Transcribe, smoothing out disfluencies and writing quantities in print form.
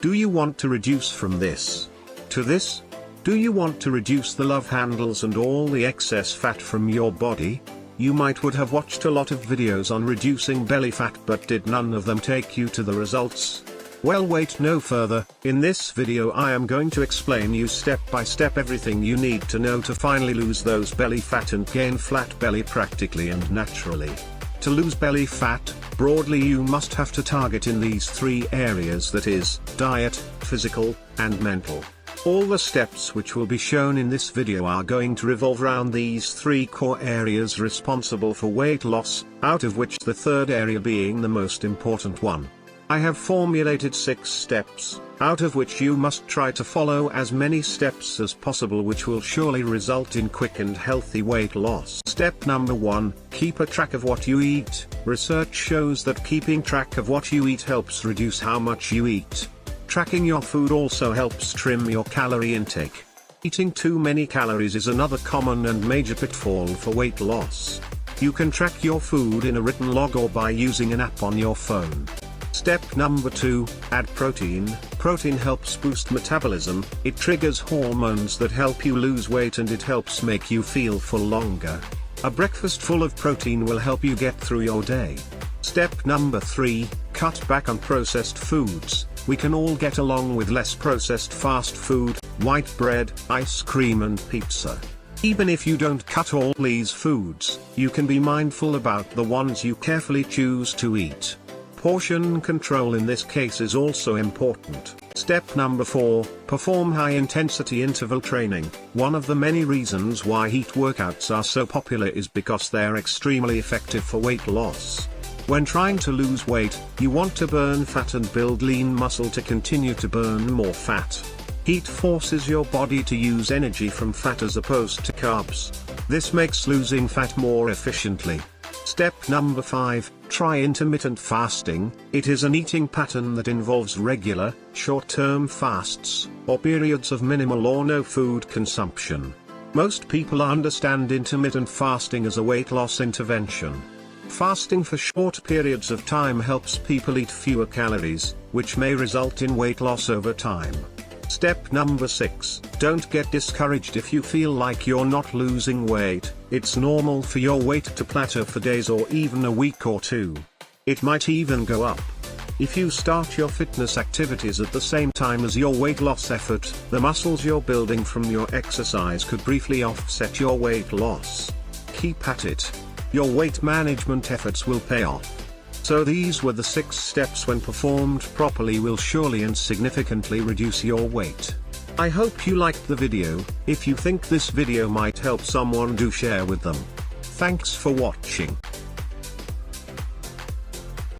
Do you want to reduce from this to this? Do you want to reduce the love handles and all the excess fat from your body? You would have watched a lot of videos on reducing belly fat, but did none of them take you to the results? Well, wait no further. In this video I am going to explain you step by step everything you need to know to finally lose those belly fat and gain flat belly practically and naturally. To lose belly fat, broadly you must have to target in these three areas, that is, diet, physical, and mental. All the steps which will be shown in this video are going to revolve around these three core areas responsible for weight loss, out of which the third area being the most important one. I have formulated 6 steps, out of which you must try to follow as many steps as possible, which will surely result in quick and healthy weight loss. Step number 1, keep a track of what you eat. Research shows that keeping track of what you eat helps reduce how much you eat. Tracking your food also helps trim your calorie intake. Eating too many calories is another common and major pitfall for weight loss. You can track your food in a written log or by using an app on your phone. Step number 2, add protein. Protein helps boost metabolism, it triggers hormones that help you lose weight, and it helps make you feel full longer. A breakfast full of protein will help you get through your day. Step number 3, cut back on processed foods. We can all get along with less processed fast food, white bread, ice cream and pizza. Even if you don't cut all these foods, you can be mindful about the ones you carefully choose to eat. Portion control in this case is also important. Step number 4, perform high-intensity interval training. One of the many reasons why HIIT workouts are so popular is because they're extremely effective for weight loss. When trying to lose weight, you want to burn fat and build lean muscle to continue to burn more fat. HIIT forces your body to use energy from fat as opposed to carbs. This makes losing fat more efficiently. Step number 5, try intermittent fasting. It is an eating pattern that involves regular, short-term fasts, or periods of minimal or no food consumption. Most people understand intermittent fasting as a weight loss intervention. Fasting for short periods of time helps people eat fewer calories, which may result in weight loss over time. Step number 6, don't get discouraged if you feel like you're not losing weight. It's normal for your weight to plateau for days or even a week or two. It might even go up. If you start your fitness activities at the same time as your weight loss effort, the muscles you're building from your exercise could briefly offset your weight loss. Keep at it. Your weight management efforts will pay off. So these were the 6 steps when performed properly will surely and significantly reduce your weight. I hope you liked the video. If you think this video might help someone, do share with them. Thanks for watching.